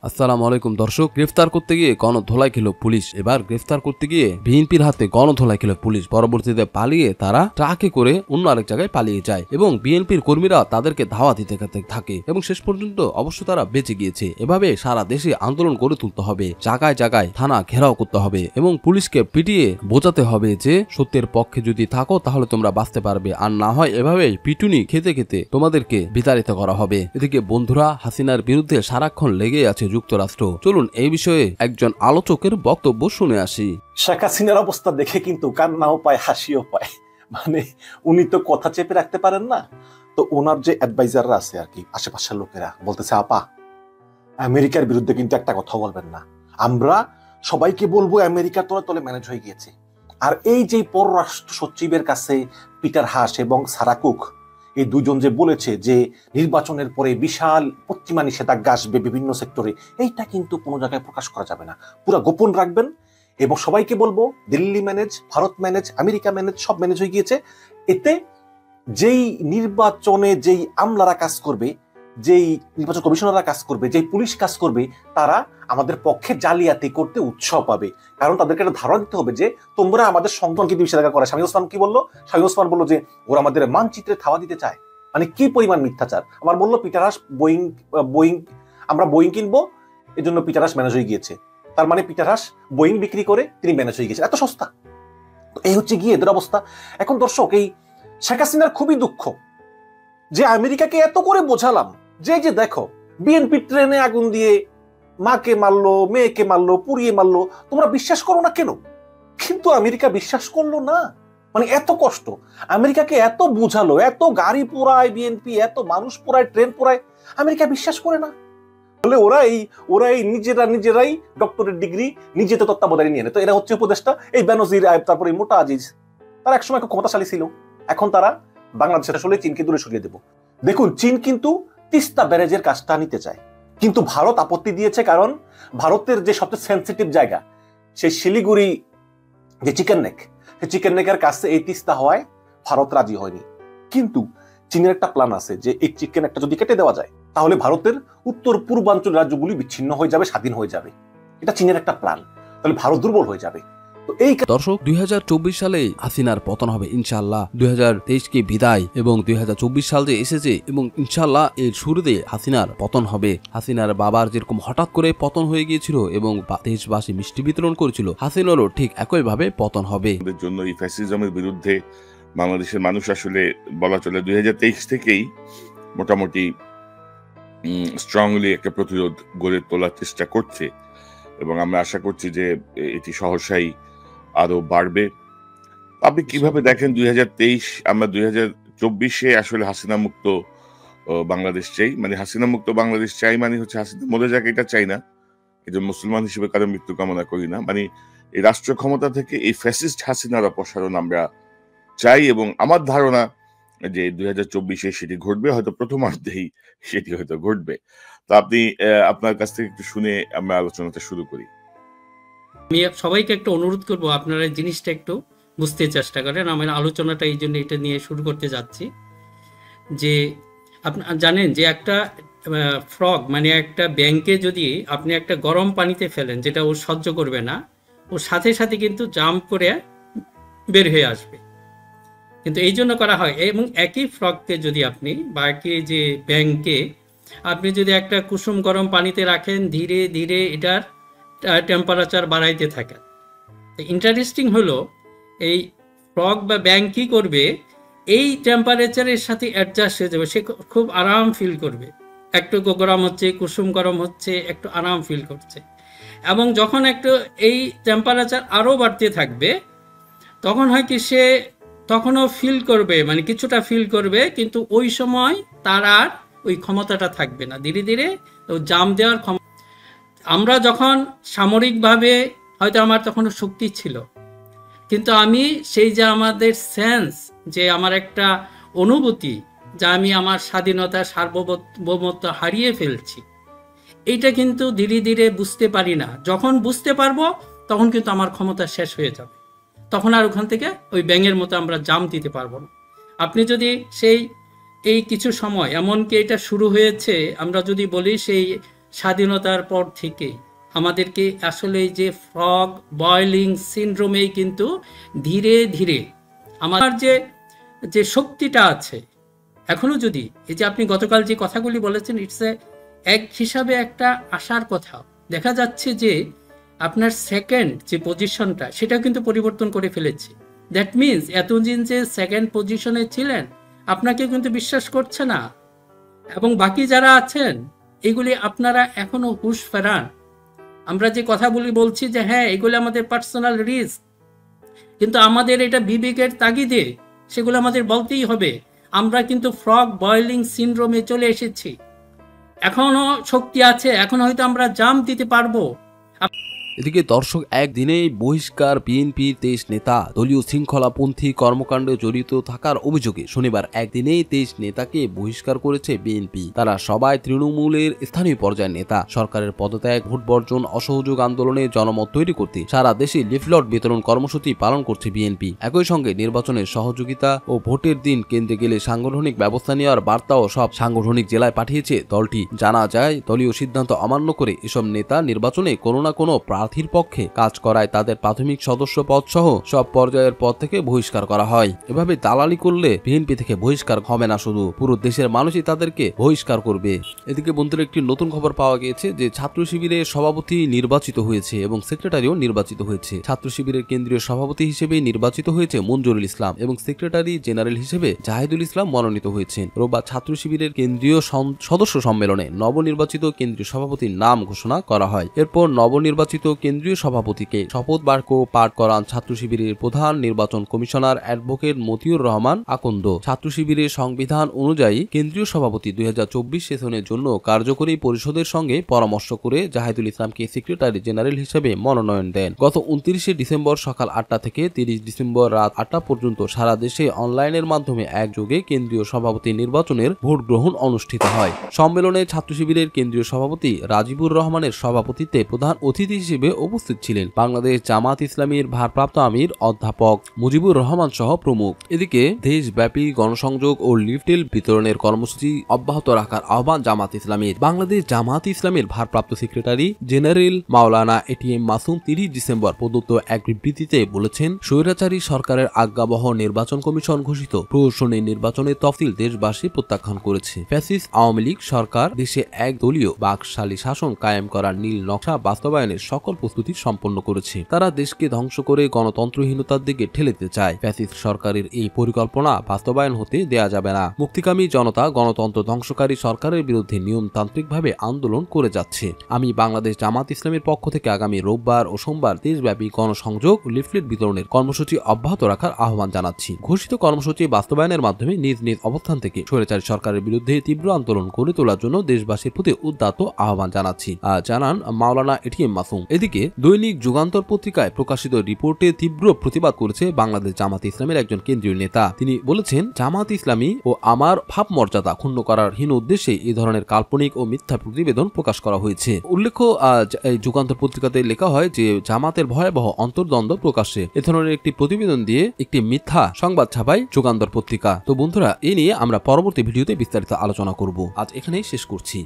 আসসালামু আলাইকুম দর্শক, গ্রেফতার করতে গিয়ে গণধোলাই খেল পুলিশ। এবার গ্রেফতার করতে গিয়ে বিএনপির হাতে গণধোলাই খেল পুলিশ। পরবর্তীতে পালিয়ে তারা ট্রাকে করে অন্য আরেক জায়গায় পালিয়ে যায় এবং বিএনপির কর্মীরা তাদেরকে ধাওয়া দিতে থাকে এবং শেষ পর্যন্ত অবশ্য তারা বেঁচে গিয়েছে। এভাবে সারা দেশে আন্দোলন গড়ে তুলতে হবে, জায়গায় জায়গায় থানা ঘেরাও করতে হবে এবং পুলিশকে পিটিয়ে বোঝাতে হবে যে সত্যের পক্ষে যদি থাকো তাহলে তোমরা বাঁচতে পারবে, আর না হয় এভাবে পিটুনি খেতে খেতে তোমাদেরকে বিতাড়িত করা হবে। এদিকে বন্ধুরা, হাসিনার বিরুদ্ধে সারাক্ষণ লেগে আছে যুক্তরাষ্ট্র। চলুন এই বিষয়ে একজন আলোচকের বক্তব্য শুনে আসি। শেখ হাসিনার অবস্থা দেখে কিন্তু কান্নাও পায়, হাসিও পায়। মানে উনি তো কথা চেপে রাখতে পারেন না, তো ওনার যে অ্যাডভাইজাররা আছে আর কি, আশেপাশের লোকেরা বলতেছে, আপা আমেরিকার বিরুদ্ধে কিন্তু একটা কথা বলবেন না, আমরা সবাইকে বলবো আমেরিকার তলে তলে ম্যানেজ হয়ে গিয়েছে। আর এই যে পররাষ্ট্র সচিবের কাছে পিটার হাস এবং সারা কুক, এই দুজন যে বলেছে যে নির্বাচনের পরে বিশাল পশ্চিমা নিষেধাজ্ঞা আসবে বিভিন্ন সেক্টরে, এইটা কিন্তু কোনো জায়গায় প্রকাশ করা যাবে না, পুরো গোপন রাখবেন। এবং সবাইকে বলবো Delhi manage, Bharat manage, America manage, সব ম্যানেজ হয়ে গিয়েছে। এতে যেই নির্বাচনে যেই আমলারা কাজ করবে, যেই নির্বাচন কমিশনাররা কাজ করবে, যেই পুলিশ কাজ করবে, তারা আমাদের পক্ষে জালিয়াতি করতে উৎসাহ পাবে। কারণ তাদেরকে একটা ধারণা দিতে হবে যে তোমরা আমাদের সংগঠনকে নিষেধাজ্ঞা করে। শামীম ওসমান কি বললো? শামীম ওসমান বললো যে ওরা আমাদের মানচিত্রে থাওয়া দিতে চায়। মানে কি পরিমাণ মিথ্যাচার! আবার বললো পিটার হাস বোয়িং আমরা বোয়িং কিনবো, এই জন্য পিটার হাস ম্যানেজ হয়ে গিয়েছে। তার মানে পিটার হাস বোয়িং বিক্রি করে তিনি ম্যানেজ হয়ে গেছেন, এত সস্তা। এই হচ্ছে গিয়ে এদের অবস্থা। এখন দর্শক, এই শেখ হাসিনার খুবই দুঃখ যে আমেরিকাকে এত করে বোঝালাম যে দেখো বিএনপি ট্রেনে আগুন দিয়ে মাকে মারলো, মেয়েকে মারলো, পুড়িয়ে মারলো, তোমরা বিশ্বাস করো না কেন? কিন্তু আমেরিকা বিশ্বাস করলো না। মানে এত কষ্ট, আমেরিকাকে এত বোঝালো, এত গাড়ি পোড়ায় বিএনপি, এত মানুষ পোড়ায়, ট্রেন পোড়ায়, আমেরিকা বিশ্বাস করে না। বলে ওরা এই নিজেরাই ডক্টরেট ডিগ্রি নিজে তো তত্ত্বাবধানে নিয়ে নেয়। তো এরা হচ্ছে উপদেষ্টা, এই বেনজির, তারপরে মোটা আজিজ, তারা একসময় খুব ক্ষমতাশালী ছিল, এখন তারা বাংলাদেশের আসলে চীনকে দূরে সরিয়ে দেব। দেখুন, চীন কিন্তু তিস্তা ব্যারেজের কাজটা নিতে চায়, কিন্তু ভারত আপত্তি দিয়েছে। কারণ ভারতের যে সবচেয়ে সেন্সিটিভ জায়গা, সেই শিলিগুড়ি যে চিকেন নেক, সেই চিকেন নেকের কাছে এই তিস্তা হওয়ায় ভারত রাজি হয়নি। কিন্তু চীনের একটা প্ল্যান আছে যে এই চিকেন একটা যদি কেটে দেওয়া যায় তাহলে ভারতের উত্তর পূর্বাঞ্চল রাজ্যগুলি বিচ্ছিন্ন হয়ে যাবে, স্বাধীন হয়ে যাবে। এটা চীনের একটা প্ল্যান, তাহলে ভারত দুর্বল হয়ে যাবে। দর্শক, 2024 সালে হাসিনার পতন হবে ইনশাআল্লাহ। 2023 কে বিদায় এবং 2024 সাল যে এসেছে এবং ইনশাআল্লাহ এর শুরুতে হাসিনার পতন হবে। হাসিনার বাবার যেরকম হঠাৎ করে পতন হয়ে গিয়েছিল এবং দেশবাসী মিষ্টি বিতরণ করেছিল, হাসিনারও ঠিক একই ভাবে পতন হবে। জন্য এই ফ্যাসিজমের বিরুদ্ধে বাংলাদেশের মানুষ আসলে বলা চলে 2023 থেকেই মোটামুটি স্ট্রংলি একটা প্রতিরোধ গড়ে তোলার চেষ্টা করছে এবং আমরা আশা করছি যে এটি সহসাই আরো বাড়বে। আপনি কিভাবে দেখেন 2023? আমরা 2024-এ আসলে হাসিনা মুক্ত বাংলাদেশ চাই। মানে হাসিনা মুক্ত বাংলাদেশ চাই মানে হচ্ছে হাসিনা মরে যাক এটা চাই না, এটা মুসলমান হিসেবে কারো মৃত্যু কামনা করি না। মানে এই রাষ্ট্র ক্ষমতা থেকে এই ফ্যাসিস্ট হাসিনার অপসারণ আমরা চাই এবং আমার ধারণা যে 2024-এ সেটি ঘটবে, হয়তো প্রথমার্ধেই সেটি হয়তো ঘটবে। তো আপনি আপনার কাছ থেকে একটু শুনে আমরা আলোচনাটা শুরু করি। আমি সবাইকে একটু অনুরোধ করব, আপনারা জিনিসটা একটু বুঝতে চেষ্টা করেন। আমার আলোচনাটা এই জন্য এটা নিয়ে শুরু করতে যাচ্ছি যে আপনারা জানেন যে একটা ফ্রগ মানে একটা ব্যাংকে যদি আপনি একটা গরম পানিতে ফেলেন, যেটা ও সহ্য করবে না, ওর সাথে সাথে কিন্তু জাম্প করে বের হয়ে আসবে। কিন্তু এই জন্য করা হয়। এবং একই ফ্রগকে যদি আপনি বা একই যে ব্যাংকে আপনি যদি একটা কুসুম গরম পানিতে রাখেন, ধীরে ধীরে এটার টেম্পারেচার বাড়াইতে থাকে। ইন্টারেস্টিং হলো এই ফ্রগ বা ব্যাং কি করবে, এই টেম্পারেচারের সাথে অ্যাডজাস্ট হয়ে যাবে, সে খুব আরাম ফিল করবে। একটু গরম হচ্ছে, কুসুম গরম হচ্ছে, একটু আরাম ফিল করছে। এবং যখন একটু এই টেম্পারেচার আরও বাড়তে থাকবে, তখন হয় কি সে তখনও ফিল করবে, মানে কিছুটা ফিল করবে, কিন্তু ওই সময় তার আর ওই ক্ষমতাটা থাকবে না, ধীরে ধীরে জাম দেওয়ার ক্ষমতা। আমরা যখন সামরিকভাবে হয়তো আমার তখনও শক্তি ছিল, কিন্তু আমি সেই যে আমাদের সেন্স, যে আমার একটা অনুভূতি যা আমি আমার স্বাধীনতা সার্বভৌমত্ব হারিয়ে ফেলছি, এইটা কিন্তু ধীরে ধীরে বুঝতে পারি না। যখন বুঝতে পারবো তখন কিন্তু আমার ক্ষমতা শেষ হয়ে যাবে, তখন আর ওখান থেকে ওই ব্যাঙের মতো আমরা জাম দিতে পারবো না। আপনি যদি এই কিছু সময়, এমনকি এটা শুরু হয়েছে আমরা যদি বলি সেই স্বাধীনতার পর থেকে আমাদেরকে আসলে এই যে ফ্রগ বয়লিং সিনড্রোমেই কিন্তু ধীরে ধীরে আমার যে শক্তিটা আছে এখনো, যদি এই যে আপনি গতকাল যে কথাগুলি বলেছেন, ইটস এক হিসাবে একটা আশার কথা। দেখা যাচ্ছে যে আপনার সেকেন্ড যে পজিশনটা সেটাও কিন্তু পরিবর্তন করে ফেলেছে। দ্যাট মিনস এতদিন যে সেকেন্ড পজিশনে ছিলেন আপনাকে কিন্তু বিশ্বাস করছে না, এবং বাকি যারা আছেন এগুলি আপনারা এখনো হুঁশ ফেরান। আমরা যে কথাগুলি বলছি যে হ্যাঁ এগুলি আমাদের পার্সোনাল রিস্ক, কিন্তু আমাদের এটা বিবেকের তাগিদে সেগুলো আমাদের বলতেই হবে। আমরা কিন্তু ফ্রগ বয়লিং সিনড্রোমে চলে এসেছি, এখনো শক্তি আছে, এখন হয়তো আমরা জাম দিতে পারবো। এদিকে দর্শক, একদিনেই বহিষ্কার বিএনপির 23 নেতা। দলীয় শৃঙ্খলাপন্থী কর্মকাণ্ডে জড়িত থাকার অভিযোগে শনিবার একদিনেই 23 নেতাকে বহিষ্কার করেছে বিএনপি। তারা সবাই তৃণমূলের স্থানীয় পর্যায়ের নেতা। সরকারের পদত্যাগ, ভোট বর্জন, অসহযোগ আন্দোলনে জনমত তৈরি করতে সারা দেশে লিফলেট বিতরণ কর্মসূচি পালন করছে বিএনপি। একই সঙ্গে নির্বাচনের সহযোগিতা ও ভোটের দিন কেন্দ্রে গেলে সাংগঠনিক ব্যবস্থা নেওয়ার বার্তাও সব সাংগঠনিক জেলায় পাঠিয়েছে দলটি। জানা যায়, দলীয় সিদ্ধান্ত অমান্য করে এসব নেতা নির্বাচনে কোনো না কোনো প্রার্থীর পক্ষে কাজ করায় তাদের প্রাথমিক সদস্য পদ সহ সব পর্যায়ের পদ থেকে বহিষ্কার করা হয়। এভাবে দালালি করলে বিএনপি থেকে বহিষ্কার হবে না, শুধু পুরো দেশের মানুষই তাদেরকে বহিষ্কার করবে। এদিকে বন্ধুরা, একটি নতুন খবর পাওয়া গিয়েছে যে ছাত্র শিবিরের সভাপতি নির্বাচিত হয়েছে এবং সেক্রেটারিও নির্বাচিত হয়েছে। ছাত্র শিবিরের কেন্দ্রীয় সভাপতি হিসেবে নির্বাচিত হয়েছে মঞ্জুরুল ইসলাম এবং সেক্রেটারি জেনারেল হিসেবে জাহিদুল ইসলাম মনোনীত হয়েছেন। রোববার ছাত্র শিবিরের কেন্দ্রীয় সদস্য সম্মেলনে নবনির্বাচিত কেন্দ্রীয় সভাপতির নাম ঘোষণা করা হয়। এরপর নবনির্বাচিত কেন্দ্রীয় সভাপতিকে শপথ বাক্য পাঠ করান ছাত্র শিবিরের প্রধান নির্বাচন কমিশনার অ্যাডভোকেট মতিউর রহমান আকন্দ। ছাত্র শিবিরের সংবিধান অনুযায়ী কেন্দ্রীয় সভাপতি 2024 সেশনের জন্য কার্যকরী পরিষদের সঙ্গে পরামর্শ করে জাহিদুল ইসলামকে সেক্রেটারি জেনারেল হিসেবে মনোনয়ন দেন। গত 29 ডিসেম্বর সকাল 8টা থেকে 30 ডিসেম্বর রাত 8টা পর্যন্ত সারা দেশে অনলাইনের মাধ্যমে একযোগে কেন্দ্রীয় সভাপতি নির্বাচনের ভোট গ্রহণ অনুষ্ঠিত হয়। সম্মেলনে ছাত্র শিবিরের কেন্দ্রীয় সভাপতি রাজিবুর রহমানের সভাপতিত্বে প্রধান অতিথি হিসেবে উপস্থিত ছিলেন বাংলাদেশ জামাত ইসলামীর ভারপ্রাপ্ত আমির অধ্যাপক মুজিবুর রহমান সহ প্রমুখ। এদিকে দেশব্যাপী গণসংযোগ ও লিফলেট বিতরণের কর্মসূচি অব্যাহত রাখার আহ্বান জামাত ইসলামীর। বাংলাদেশ জামাত ইসলামীর ভারপ্রাপ্ত সেক্রেটারি জেনারেল মাওলানা এটিএম মাসুম 30 ডিসেম্বর প্রদত্ত এক বিবৃতিতে বলেছেন, স্বৈরাচারী সরকারের আজ্ঞাবহ নির্বাচন কমিশন ঘোষিত প্রহসনী নির্বাচনের তফসিল দেশবাসী প্রত্যাখ্যান করেছে। ফ্যাসিস্ট আওয়ামী লীগ সরকার দেশে এক দলীয় বাকশালী শাসন কায়েম করার নীল নকশা বাস্তবায়নের সকল প্রস্তুতি সম্পন্ন করেছে। তারা দেশকে ধ্বংস করে গণতন্ত্রহীনতার দিকে ঠেলে দিতে চায়। ফ্যাসিস্ট সরকারের এই পরিকল্পনা বাস্তবায়ন হতে দেয়া যাবে না। মুক্তিকামী জনতা গণতন্ত্র ধ্বংসকারী সরকারের বিরুদ্ধে নিয়মতান্ত্রিকভাবে আন্দোলন করে যাচ্ছে। আমি বাংলাদেশ জামাত ইসলামের পক্ষ থেকে আগামী রোববার ও সোমবার দেশব্যাপী গণসংযোগ ও লিফলেট বিতরণের কর্মসূচি অব্যাহত রাখার আহ্বান জানাচ্ছি। ঘোষিত কর্মসূচি বাস্তবায়নের মাধ্যমে নিজ নিজ অবস্থান থেকে স্বৈরাচারী সরকারের বিরুদ্ধে তীব্র আন্দোলন গড়ে তোলার জন্য দেশবাসীর প্রতি উদ্যত আহ্বান জানাচ্ছি, জানান মাওলানা এটিএম মাসুম। এদিকে দৈনিক যুগান্তর পত্রিকায় প্রকাশিত রিপোর্টে তীব্র প্রতিবাদ করেছে বাংলাদেশ জামাত ইসলামের একজন কেন্দ্রীয় নেতা। তিনি বলেছেন, জামাত ইসলামী ও আমার ভাবমর্যাদা ক্ষুণ্ণ করার হীন উদ্দেশ্যে এই ধরনের কাল্পনিক ও মিথ্যা প্রতিবেদন প্রকাশ করা হয়েছে। উল্লেখ্য, যুগান্তর পত্রিকাতে লেখা হয় যে জামাতের ভয়াবহ অন্তর্দ্বন্দ্ব প্রকাশ্যে এ ধরনের একটি প্রতিবেদন দিয়ে একটি মিথ্যা সংবাদ ছাপায় যুগান্তর পত্রিকা। তো বন্ধুরা, এ নিয়ে আমরা পরবর্তী ভিডিওতে বিস্তারিত আলোচনা করব। আজ এখানেই শেষ করছি।